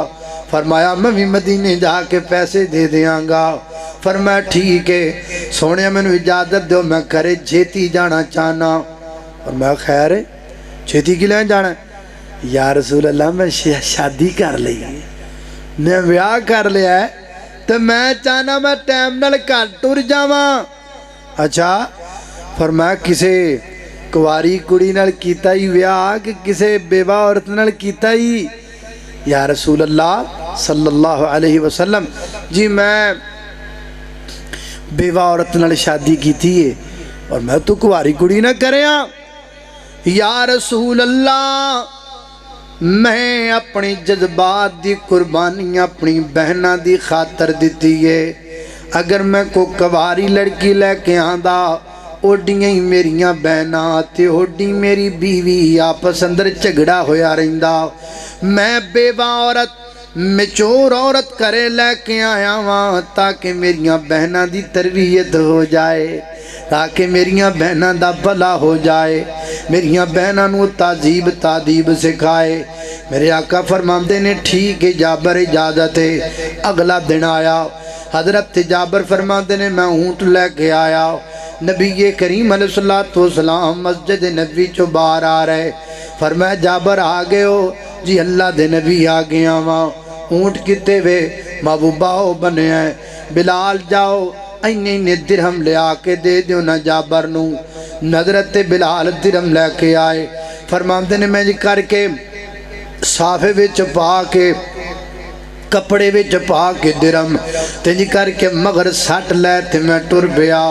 فرمایا میں بھی مدینے جا کے پیسے دے دیاں گا۔ فرمایا ٹھیک ہے سونے میں نو اجازت دیو، میں کرے چھیتی جانا چاہنا۔ فرمایا خیر ہے چھیتی کی لین جانا ہے؟ یا رسول اللہ میں شادی کر لی، میں بیاہ کر لیا ہے، تو میں چاہنا میں ٹائم نال کر ٹر جاواں۔ اچھا فرمایا کسے کواری کڑی نال کیتا ہی بیاہ کہ کسے بیوہ عورت نال کیتا ہی؟ یا رسول اللہ صلی اللہ علیہ وسلم جی میں بیوہ عورت نال شادی کی تھی ہے اور میں تو کواری کڑی نہ کریا. یا رسول اللہ میں اپنی جذبات دی قربانی اپنی بہنہ دی خاطر دیتی ہے. اگر میں کو کواری لڑکی لے کے آندا اوڈیاں ہی میریاں بہنہ تے اوڈی میری بیوی آپس اندر جھگڑا ہویا رہندا. میں بیوہ عورت میچور عورت کرے لے کے آیا ہاں تاکہ میریاں بہنہ دی تربیت ہو جائے, تاکہ میریاں بہنہ دا بھلا ہو جائے, میریاں بہنہ نو تہذیب تادیب سکھائے. میرے آقا فرماندے نے ٹھیک ہے جابر اجازت ہے. اگلا دن آیا, حضرت جابر فرماندے نے میں اونٹ لے کے آیا. نبی کریم علیہ السلام مسجد نبی چو باہر آ رہے. فرمایا جابر آ گئے ہو؟ جی اللہ دے نبی آ گیا وہاں. اونٹ کتے وے؟ محبوبہ ہو بنے ہیں. بلال جاؤ اینے درہم لے آ کے دے دیو نا جابر نو. حضرت بلال درہم لے کے آئے. فرماندے نے میں جی کر کے صافے وچ پا کے کپڑے وچ پا کے درہم تے جی کر کے مگر سٹ لے تے میں ٹر پیا.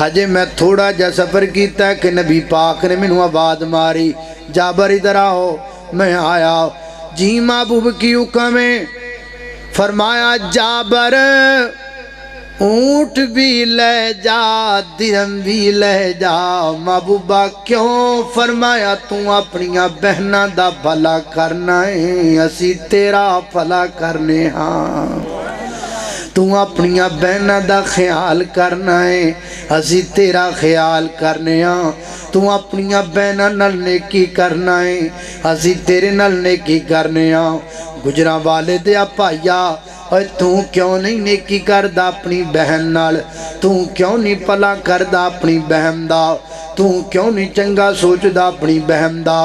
ہجے میں تھوڑا جا سفر کیتا ہے کہ نبی پاک نے مینوں آواز ماری جابر ادھر آؤ. میں آیا. جی محبوب کی حکم ہے. فرمایا جابر اونٹ بھی لے جا درہم بھی لے جا. محبوبہ کیوں؟ فرمایا تو اپنیاں بہنہ دا بھلا کرنا ہے اسی تیرا بھلا کرنے ہاں. تو اپنیاں بہنہ دا خیال کرنا ہے اسی تیرا خیال کرنے ہاں. تو اپنیاں بہنہ نال نیکی کرنا ہے اسی تیرے نال نیکی کرنے ہاں. گجراں والے دیا پائیا اور تو کیوں نہیں نیکی کردا اپنی بہن نال؟ تو کیوں نہیں پلا کردا اپنی بہن دا؟ تو کیوں نہیں چنگا سوچدا اپنی بہن دا؟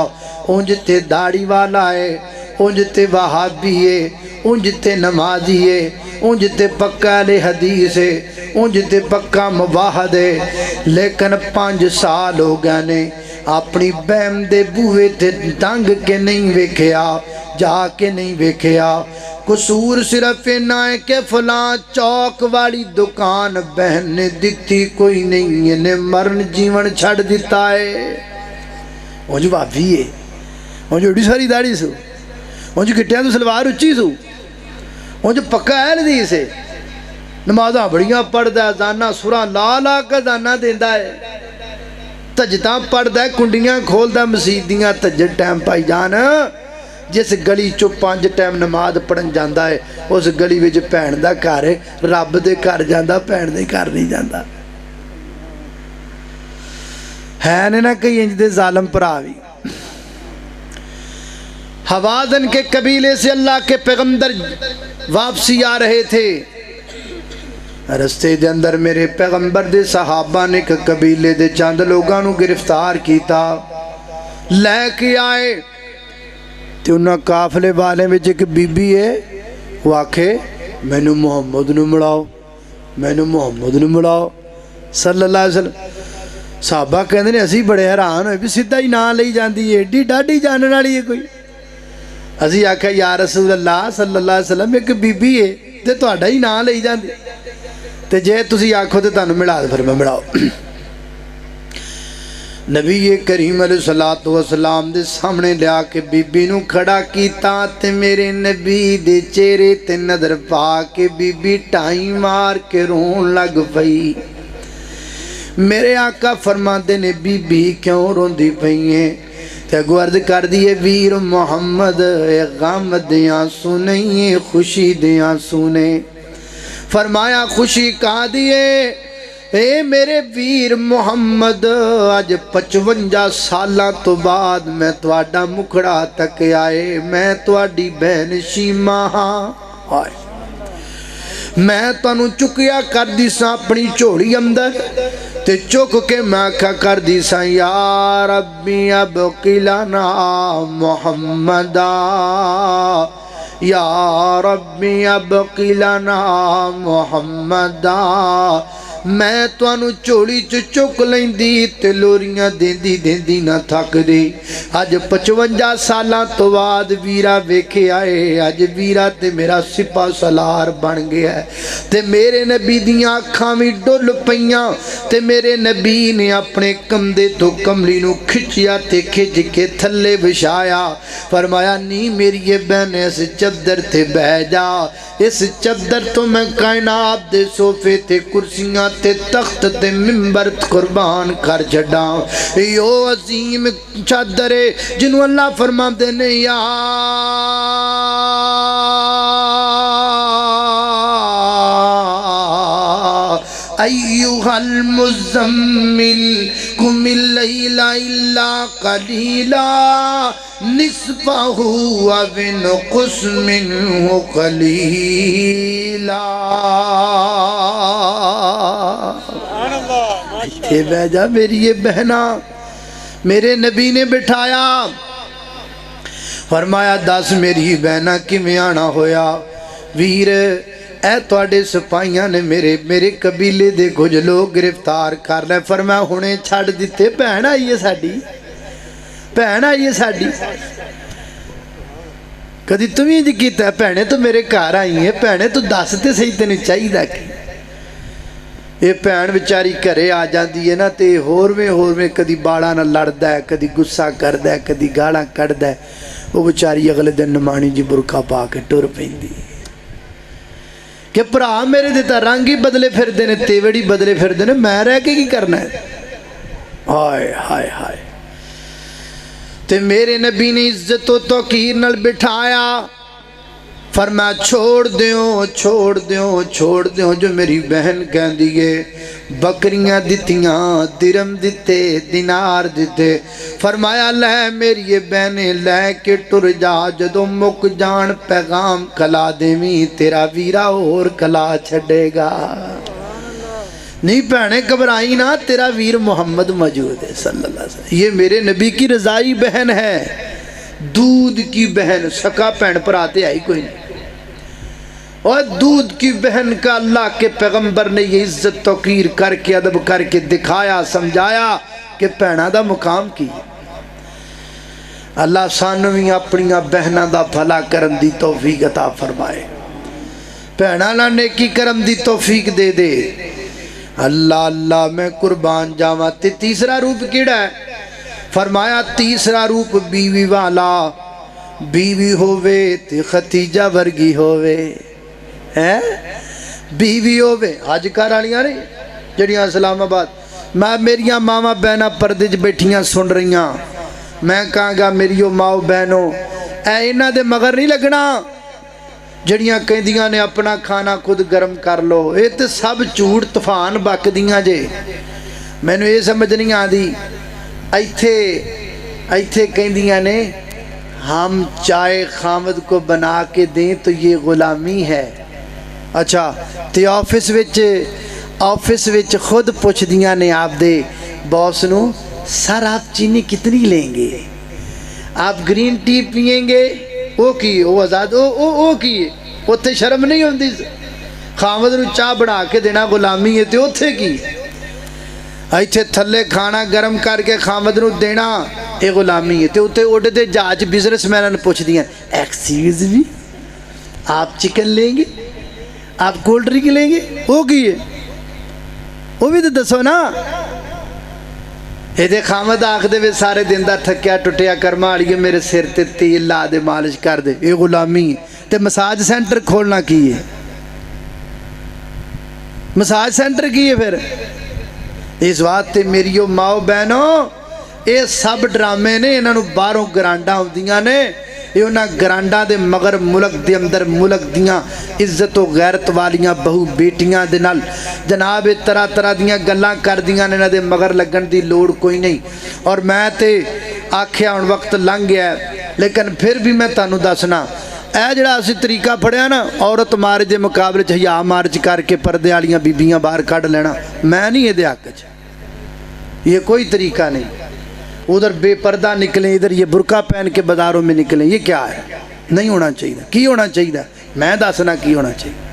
اونج تے داڑھی والا ہے, اونج تے وہابی ہے, اونج تے نمازی ہے, اونج تے پکا اہل حدیث ہے, اونج تے پکا مواحد ہے, لیکن 5 سال ہو گئے نے اپنی بہن دے بوئے تے ڈنگ کے نہیں ویکھیا, جا کے نہیں ویکھیا. قصور صرف اینا ہے کہ فلاں چوک والی دکان بہن نے دیتی کوئی نہیں, انہیں مرن جیون چھڑ دیتا ہے. اونج بابی ہے, اونج اڑی ساری داڑھی سو, اونج گھٹیاں تو سلوار اچھی سو, اونج پکا ہے ندی سے نمازاں بڑیاں پڑھدا ہے, زانہ سراں لا لا کا زانہ دیندہ ہے, تجتاں پڑھدا ہے, کنڈیاں کھولدا مسیدیاں تجت ٹائم پائی جان. جس گلی چو 5 ٹائم نماز پڑھن جاندہ ہے اس گلی وچ بھین دا گھر ہے, رب دے گھر جاندہ بھین دے گھر نہیں جاندہ. ہے نے نہ کئی انج دے ظالم پراوی. حوازن کے قبیلے سے اللہ کے پیغمبر واپسی آ رہے تھے. رستے دے اندر میرے پیغمبر دے صحابہ نے کہ قبیلے دے چاند لوگاں نو گرفتار کیتا, لے کے آئے. تے انہاں قافلے والے وچ ایک بی بی ہے, وہ آکھے مینوں محمد نو ملاؤ, مینوں محمد نو ملاؤ صلی اللہ علیہ وسلم. صحابہ کہندے نے اسی بڑے حیران ہوئے بھی سیدھا ہی نام لئی جاندی ہے, ایڈی ڈاڈی جانن والی ہے کوئی. اسی آکھیا یا رسول اللہ صلی اللہ علیہ وسلم ایک بی بی ہے تے تہاڈا ہی نام لئی جاندی, تے جے تسی آکھو تے تانوں ملا دے. فرمایا ملاؤ. نبی کریم علیہ السلام دے سامنے لیا کے بی بی نو کھڑا کیتا تے میرے نبی دے چہرے تے نظر پا کے بی بی ٹائی مار کے رون لگ پئی. میرے آقا فرماندے نے بی بی کیوں روندی پئی ہیں؟ تے اگو عرض کر دیئے ویر محمد غم دیاں سنیں خوشی دیاں سنیں. فرمایا خوشی کہا دیئے اے میرے ویر محمد آج 55 سالاں تو بعد میں تواڈا مکھڑا تک آئے, میں تواڈی بہن شیمہ ہاں. میں تانوں چکیا کر دی سا اپنی چوڑی اندر تے چک کے میں آکھا کر دی سا یا ربی ابقی لنا محمدا, یا ربی ابقی لنا محمدا. میں تانوں چولی چ چک لیندی تے لوریاں دیندی دیندی نہ تھکدی اج 55 سالاں تو بعد ویرا ویکھے آئے اج ویرا تے میرا سپا سالار بن گیا ہے تے میرے نبی دیاں اکھاں وی ڈل پیاں تے میرے نبی نے اپنے کمدے تو کملی نو کھچیا تے کھچ کے تھلے بچھایا فرمایا نی میری یہ بہن اس چادر تے بہ جا اس چادر تو میں کائنات دے صوفے تے کرسیاں تے تخت تے منبر قربان کر چھڈاں یو عظیم چادر جنوں اللہ فرماندے نے یا ایھا المزمل قم اللیل الا قلیلا نصفہ وانقص منہ قلیلا اتھے بہ جا میری یہ بہنا میرے نبی نے بٹھایا فرمایا دس میری بہنا کیویں آنا ہویا ویر اے تواڈے سپاہیاں نے میرے قبیلے دے کچھ لوگ گرفتار کر لے فرمایا ہنے چھڈ دتے بہن آئی ہے ساڈی بہن آئی ہے ساڈی کدی تمہیں جی کیتا ہے بہنے تو میرے گھر آئی ہے بہنے تو دس تے صحیح تینوں چاہیے کہ یہ بہن بیچاری گھرے آ جاندی ہے نا تے ہور میں کدی باڑا نہ لڑدا ہے کدی غصہ کردا ہے کدی گالاں کڈدا ہے وہ بیچاری اگلے دن نمانی جی برقع پا کے ٹر پیندی کہ بھرا میرے دیتا رنگ ہی بدلے پھردے نے تیوڑی بدلے پھردے نے میں رہ کے کی کرنا ہے ہائے ہائے ہائے تے میرے نبی نے عزت و توقیر نال بٹھایا فرمایا چھوڑ دیو جو میری بہن کہن دیئے بکریاں دتیاں درم دیتے دینار دیتے فرمایا لے میری یہ بہنیں لے کے ٹر جا جدو مک جان پیغام کلا دیویں تیرا ویرا اور کلا چھڑے گا نہیں بہنیں گھبرائی نا تیرا ویر محمد موجود ہے صلی اللہ علیہ وسلم یہ میرے نبی کی رضائی بہن ہے دودھ کی بہن سکا پہن پر آتے آئی کوئی نہیں اور دودھ کی بہن کا اللہ کے پیغمبر نے یہ عزت توقیر کر کے ادب کر کے دکھایا سمجھایا کہ پہنا دا مقام کی اللہ سانوی اپنیاں بہنہ دا بھلا کرم دی توفیق عطا فرمائے پہنا نہ نیکی کرم دی توفیق دے دے اللہ اللہ میں قربان جاواں تے تیسرا روپ کیڑا ہے فرمایا تیسرا روپ بیوی والا بیوی ہووے تے ختیجہ ورگی ہووے بیوی ہووے آج کار آلیاں نہیں جڑیاں اسلام آباد میں میریاں ماما بہنہ پردے چ بیٹھیاں سن رہیاں میں کہاں گا میریو ماؤ بہنوں اے انہاں دے مگر نہیں لگنا جڑیاں کہندیاں نے اپنا کھانا خود گرم کر لو اے تے سب جھوٹ طوفان بک دیاں جے میں نے یہ سمجھ نہیں آدھی ایتھے کہندیاں نے ہم چائے خامد کو بنا کے دیں تو یہ غلامی ہے اچھا تے آفس وچ خود پوچھ دیاں نے آپ دے باس نو سر آپ چینی کتنی لیں گے آپ گرین ٹی پئیں گے وہ کی وہ آزاد وہ کی اتھے شرم نہیں ہوندی خامد نو چاہ بنا کے دینا غلامی ہے تے اتھے کی ایتھے تھلے کھانا گرم کر کے خامد نو دینا یہ غلامی ہے تے اتھے اڑ دے جاج بزنس میناں پوچھ دیاں ایکسکیوز می آپ چکن لیں گے آپ کولڈ ڈرنک لیں گے وہ کی ہے وہ بھی تو دسو نا یہ خامد آکھ دے وے سارے دن دا تھکیا ٹوٹیا کرما آڑیے میرے سر تے تیل لا دے مالش کر دے یہ غلامی ہے تے مساج سینٹر کھولنا کی ہے مساج سینٹر کی ہے پھر اس بات تے میریو ماؤ بہنوں یہ سب ڈرامے نے انہاں نو باہروں گرانڈاں ہوندیاں نے یہ انہاں گرانڈاں دے مگر ملک دے اندر ملک دیاں عزت و غیرت والیاں بہو بیٹیاں دے نال جناب طرح طرح دیاں گلاں کر دیاں نے انہاں دے مگر لگن دی لوڑ کوئی نہیں اور میں تے آکھیا ہن وقت لنگ گیا ہے لیکن پھر بھی میں تانوں دسنا اے جڑا اسی طریقہ پڑھیا نا عورت مارج دے مقابلے چ حیا مارج کر کے پردے والیاں بیبیاں باہر کڈ لینا میں نہیں یہ دے حق چ یہ کوئی طریقہ نہیں ادھر بے پردہ نکلیں ادھر یہ برقع پہن کے بازاروں میں نکلیں یہ کیا ہے نہیں ہونا چاہیے کی ہونا چاہیے میں دسنا کی ہونا چاہیے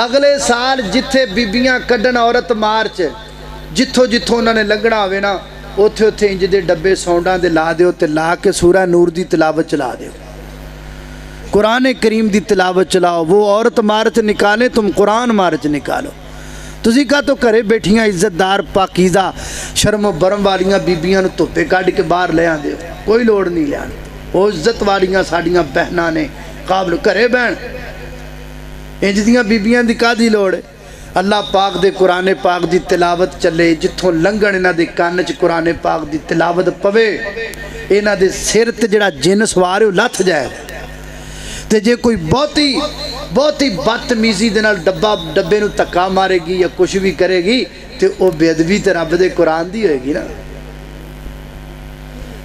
اگلے سال جتھے بیبیاں کڈن عورت مارچ جتھوں جتھوں انہوں نے لنگنا ہوئے نا اوتھے اوتھے انج دے ڈبے سونڈاں دے لا دیو تے لا کے سورہ نور دی تلاوت چلا دیو، قرآن کریم دی تلاوت چلاؤ۔ وہ عورت مارچ نکالے، تم قرآن مارچ نکالو۔ تسی کہا تو کرے بیٹھیاں عزت دار پاکیزہ شرم و برم والیاں بیبیاں نو دھوپے کڈ کے باہر لے آندے ہو، کوئی لوڑ نہیں لے آنے۔ وہ عزت والیاں ساڈیاں بہناں نے قابل کرے بہن، انج دیاں بیبیاں دی کادی لوڑ ہے؟ اللہ پاک دے قرآن پاک دی تلاوت چلے، جتھوں لنگن انہاں دے کان چ قرآن پاک دی تلاوت پوے، انہاں دے سر تے جڑا جن سوار ہے وہ لتھ جائے۔ تے جے کوئی بہتی بدتمیزی دے نال ڈبے نو تکا مارے گی یا کچھ بھی کرے گی تے او بے ادبی تے رب دے قرآن دی ہوئے گی نا،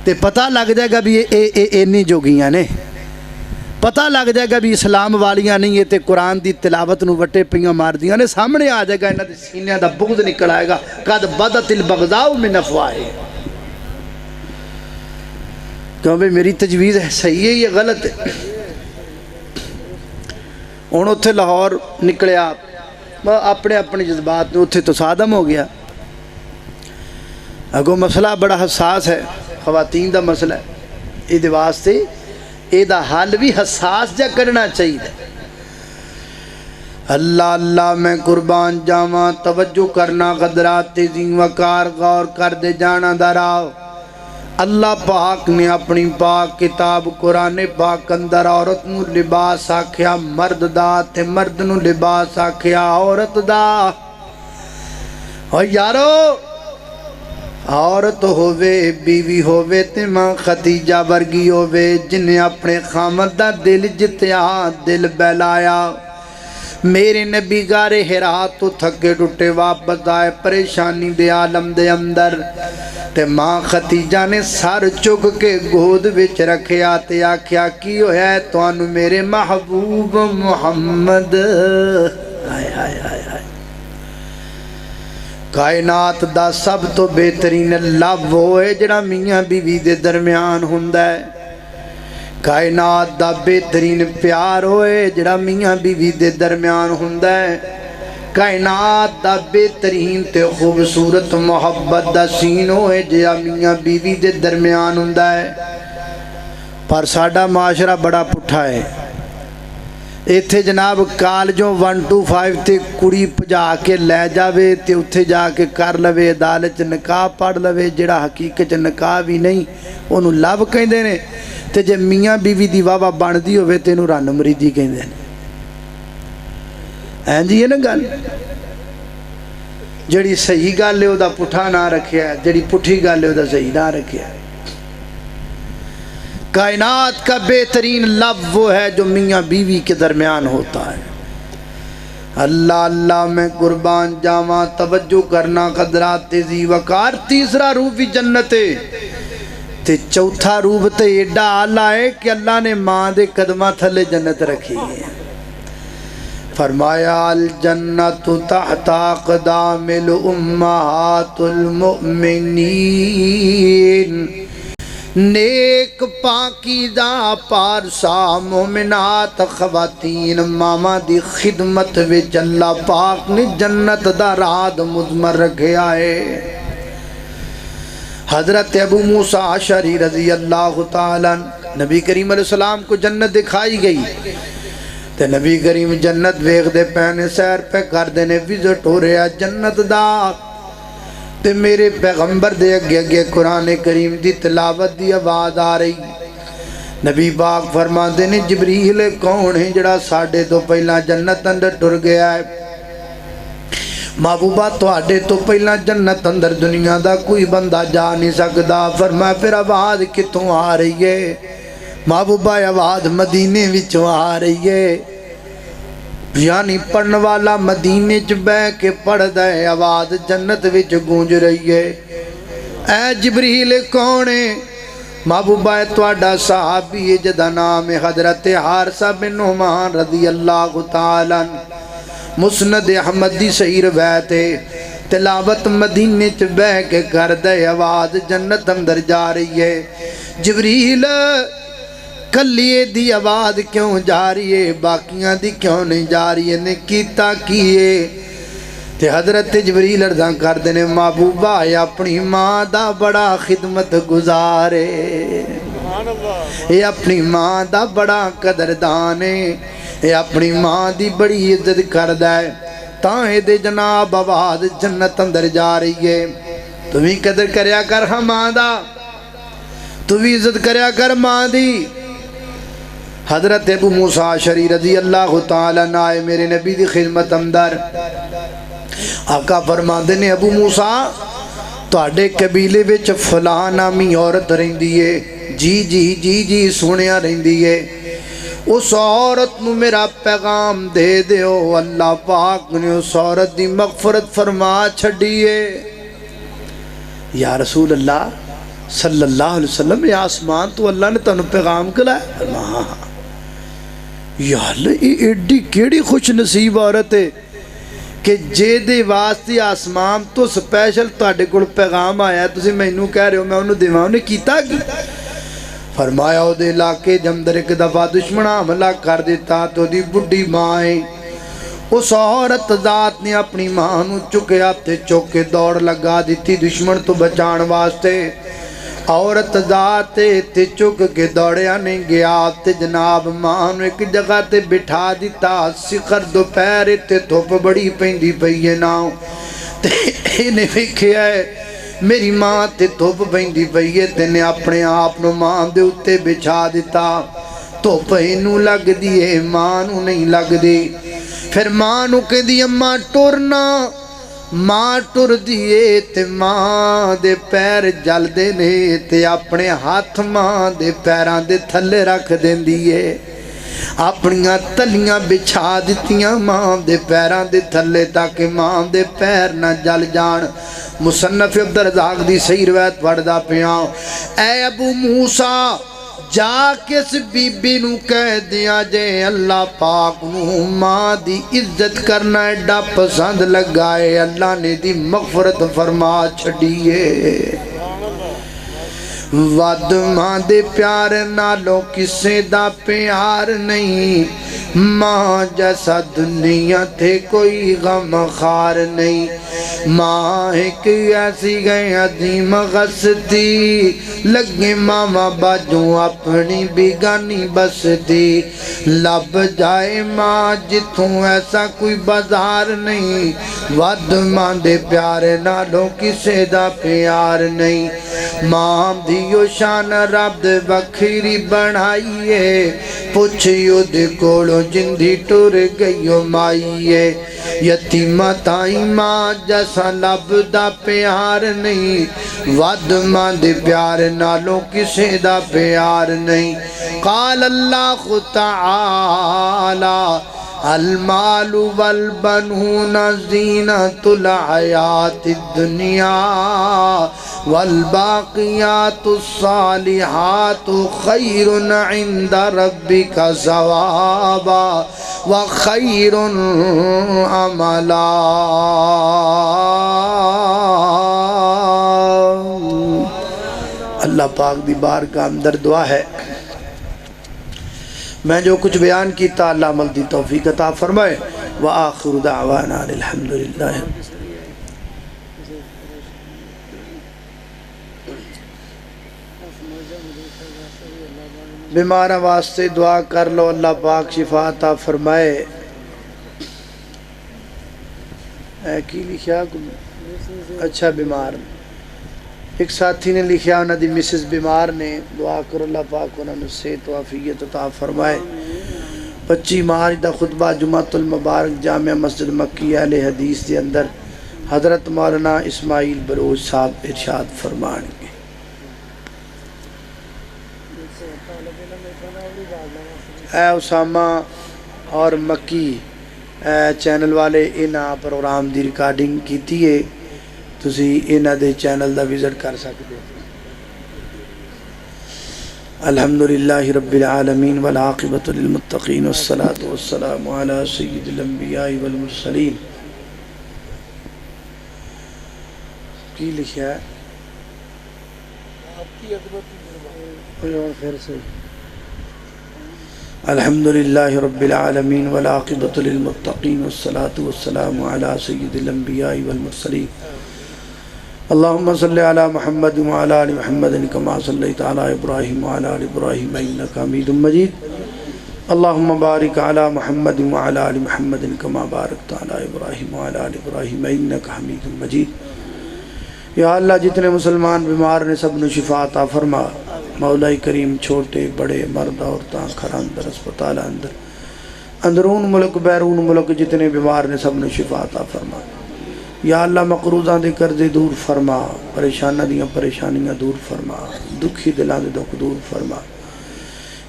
تے پتہ لگ جائے گا بھی اینی جوگیاں نے، پتہ لگ جائے گا بھی اسلام والیاں نہیں ہے تے قرآن دی تلاوت نو وٹے پیاں مار دیاں نے، سامنے آ جائے گا انہاں دے سینیاں دا بغض نکل آئے گا، قد بدت البغضاء من افواہہم۔ کیوں بھئی میری تجویز ہے صحیح ہے یا غلط ہے؟ ہوں اتنے لاہور نکلیا اپنے اپنے جذبات میں، اتنے تو صادم ہو گیا۔ اگوں مسئلہ بڑا حساس ہے، خواتین دا مسئلہ ہے، یہ واسطے یہ حل بھی حساس جا کرنا چاہیے۔ اللہ اللہ میں قربان جاواں، توجہ کرنا، قدرات تیزی وقار غور کر دے جانا دراؤ۔ اللہ پاک نے اپنی پاک کتاب قرآن پاک اندر عورت نو لباس آکھیا مرد دا تے مرد نو لباس آکھیا عورت دا۔ اور یارو عورت ہووے بیوی ہووے تے ماں خدیجہ ورگی ہووے جنہیں اپنے خامد دا دل جتیا دل بہلایا۔ میرے نبی غار حرا تو تھکے ٹوٹے واپس آئے پریشانی دے عالم دے اندر، تے ماں خدیجہ نے سر چک کے گود وچ رکھیا تے آکھیا کی ہویا ہے توانو میرے محبوب محمد۔ آئے آئے آئے آئے کائنات دا سب تو بہترین لو ہوئے جڑا میاں بیوی دے درمیان ہوندا ہے، کائنات دا بہترین پیار ہوئے جڑا میاں بیوی دے درمیان ہوندا ہے، کائنات دا بہترین تے خوبصورت محبت دا سین ہوئے جڑا میاں بیوی دے درمیان ہوندا ہے۔ پر ساڈا معاشرہ بڑا پٹھا ہے، ایتھے جناب کالجوں 125 تے کڑی پجا کے لے جاوے تے اتھے جا کے کر لوے عدالت نکاح پڑھ لوے، جڑا حقیقت نکاح بھی نہیں انہوں لو کہندے نے، تے جے میاں بیوی دی واہ بندی ہوئے تے انہوں رن مریدی کہندے نے۔ این جی یہ نا گل جڑی صحیح گل ہے او دا پٹھا نہ رکھیا ہے، جڑی پٹھی گل ہے او دا صحیح نہ رکھیا ہے۔ کائنات کا بہترین لو وہ ہے جو میاں بیوی کے درمیان ہوتا ہے۔ اللہ اللہ میں قربان جاواں، توجہ کرنا، قدرات تیزی وقار۔ تیسرا روح بھی جنت ہے تے چوتھا روح تے ایڈا آلہ ہے کہ اللہ نے ماں دے قدمہ تھلے جنت رکھی ہے۔ فرمایا الجنت تحت اقدام الامہات المؤمنین، نیک پاکیزہ پارسا مومنات خواتین ماما دی خدمت وچ اللہ پاک نے جنت دا راد مضمر رکھیا ہے۔ حضرت ابو موسیٰ اشعری رضی اللہ تعالیٰ نبی کریم علیہ السلام کو جنت دکھائی گئی، تے نبی کریم جنت ویکھ دے پہنے سیر پہ کر دینے وزٹ ہو رہا جنت دا، تے میرے پیغمبر دے اگے اگے قرآن کریم دی تلاوت دی آواز آ رہی۔ نبی پاک فرماندے نے جبریل کون ہے جڑا ساڑھے تو پہلا جنت اندر ٹر گیا ہے؟ محبوبہ تواڈے تو پہلا جنت اندر دنیا دا کوئی بندہ جا نہیں سکدا۔ فرمایا پھر آواز کتوں آ رہی ہے؟ محبوبہ آواز مدینے وچوں آ رہی ہے، یعنی پڑھن والا مدینے چ بہ کے پڑھ دے آواز جنت وچ گونج رہی ہے۔ اے جبریل کون ہے؟ محبوبہ تواڈا صحابی ہے جدا نام ہے حضرت حارثہ بن نعمان رضی اللہ تعالیٰ، مسند احمد دی صحیح روایت ہے، تلاوت مدینے چ بہ کے کر دے آواز جنت اندر جا رہی ہے۔ جبریل کلیے دی آواز کیوں جاری ہے باقیاں دی کیوں نہیں جاری ہے نے کیتا کیے تے حضرت جبریل عرضاں کر دینے محبوبہ یہ اپنی ماں دا بڑا خدمت گزارے یہ اپنی ماں دا بڑا قدردانے یہ اپنی ماں دی بڑی عزت کردہ ہے تاہیں دے جناب آواز جنت اندر جا رہی ہے تو بھی قدر کریا کر ہم ماں دا تو بھی عزت کریا کر ماں دی حضرت ابو موسیٰ شری رضی اللہ تعالیٰ نائے میرے نبی دی خدمت اندر آقا فرماندے نے ابو موسیٰ تواڈے قبیلے وچ فلاں نامی عورت رہندی ہے جی جی جی جی سنیا رہندی ہے اس عورت نو میرا پیغام دے دیو اللہ پاک نے اس عورت دی مغفرت فرما چھڑیے یا رسول اللہ صلی اللہ علیہ وسلم یہ آسمان تو اللہ نے تنو پیغام کلا ہے یا اللہ یہ ایڈی کیڑی خوش نصیب عورت ہے کہ جے دے واسطے آسمان تو سپیشل تواڈے کول پیغام آیا تسی مینوں کہہ رہے ہو میں انہوں دیواں نے کیتا کی فرمایا او دے علاقے جمدر ایک دفعہ دشمن حملہ کر دیتا تو دی بڑھی ماں ہے اس عورت ذات نے اپنی ماں نو چکے آتے چوکے دوڑ لگا دیتی دشمن تو بچان واسطے عورت ذات تے چک کے دوڑیا نہیں گیا تے جناب ماں نو ایک جگہ تے بٹھا دیتا سکر دوپہر تے دھوپ بڑی پیندی پئی ہے نا تے انہیں ویکھیا ہے میری ماں تے دھوپ پیندی پئی ہے تے نے اپنے آپ نو ماں دے اتے بچھا دیتا دھوپ اینو لگ دیے ماں نو نہیں لگ دی پھر ماں نو کہ دی اماں ٹرنا ماں ٹر دیے تے ماں دے پیر جل دے نے تے اپنے ہاتھ ماں دے پیران دے تھلے رکھ دین دیے اپنیاں تلیاں بچھا دیتیاں ماں دے پیران دے تھلے تاکہ ماں دے پیر نہ جل جان مصنف عبدالرزاق دی صحیح روایت پڑھدا پیاں اے ابو موسیٰ جا کس بی بی نو کہہ دیا جے اللہ پاک نو ماں دی عزت کرنا ایڈا پسند لگائے اللہ نے دی مغفرت فرما چھڑیے ود ماں دے پیار نالو کسے دا پیار نہیں ماں جیسا دنیا تھے کوئی غم خار نہیں ماں ایک ایسی گئے عظیم غصتی لگے ماما باجوں اپنی بیگانی بستی لب جائے ماں جتوں ایسا کوئی بازار نہیں ود ماں دے پیارے نالوں کسے دا پیار نہیں ماں دیو شان رب دے وکھری بنائیے پوچھیو دے کولو جندی ٹور گئیو مائیے یتیمہ تائی ماں جیسا لب دا پیار نہیں ود ماں دے پیار نالوں کسے دا پیار نہیں قال اللہ تعالی المال والبنون زینت الحیات الدنیا والباقیات الصالحات خیر عند ربک ثوابا وخیر عملا اللہ پاک دی بارگاہ اندر دعا ہے میں جو کچھ بیان کیتا اللہ عمل دی توفیق عطا فرمائے وآخر دعوانا الحمدللہ بیمارہ واسطے دعا کر لو اللہ پاک شفا عطا فرمائے اے کی لکھیا اچھا بیمار ایک ساتھی نے لکھیا انہوں دی مسز بیمار نے دعا کرو اللہ پاک انہوں نے صحت و عافیت عطا فرمائے 25 مارچ دا خطبہ جمعۃ المبارک جامع مسجد مکی اہل حدیث دے اندر حضرت مولانا اسماعیل بروج صاحب ارشاد فرمان گے اے اسامہ اور مکی چینل والے انہاں پروگرام دی ریکارڈنگ کیتی ہے تسی انہاں دے چینل دا وزٹ کر سکتے الحمدللہ رب العالمین والعاقبۃ للمتقین والصلاة والسلام علی سید الانبیاء والمرسلین کی لکھا ہے آپ کی عظمت پھر سے الحمدللہ رب العالمین والعاقبۃ للمتقین والصلاة والسلام علی سید الانبیاء والمرسلین اللہم صلی علی محمد وعلی آل محمد کما صلیت علی ابراہیم وعلی آل ابراہیم انک حمید مجید اللہم بارک علی محمد وعلی آل محمد کما بارکت علی ابراہیم وعلی آل ابراہیم انک حمید مجید۔ یا اللہ جتنے مسلمان بیمار نے سب نے شفا عطا فرما، مولا کریم چھوٹے بڑے مرد عورتاں گھر اندر اسپتال اندرون ملک بیرون ملک جتنے بیمار نے سب نے شفا عطا فرما۔ یا اللہ مقروضاں دے قرضے دور فرما، پریشاناں دیاں پریشانیاں دور فرما، دکھی دلاں دے دکھ دور فرما۔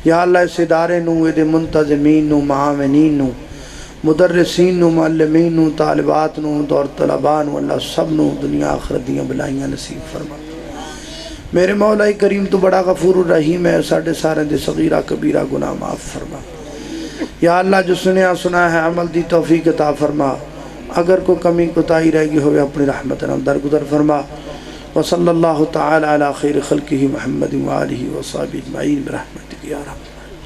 یا اللہ اس ادارے نو دے منتظمین نو معاونین نو مدرسین نو معلمین نو طالبات نو دور طلباء نو اللہ سب نو دنیا آخرت دیاں بلائیاں نصیب فرما۔ میرے مولا کریم تو بڑا غفور الرحیم ہے، ساڑھے سارے دے صغیرہ کبیرہ گناہ معاف فرما۔ یا اللہ جو سنیا سنا ہے عمل دی توفیق عطا فرما، اگر کوئی کمی کوتاہی رہ گئی ہوئے اپنی رحمت نام درگزر فرما۔ وصلی اللہ تعالی علی خیر خلقہ محمد وآلہ وصحبہ اجمعین برحمتک یا رب۔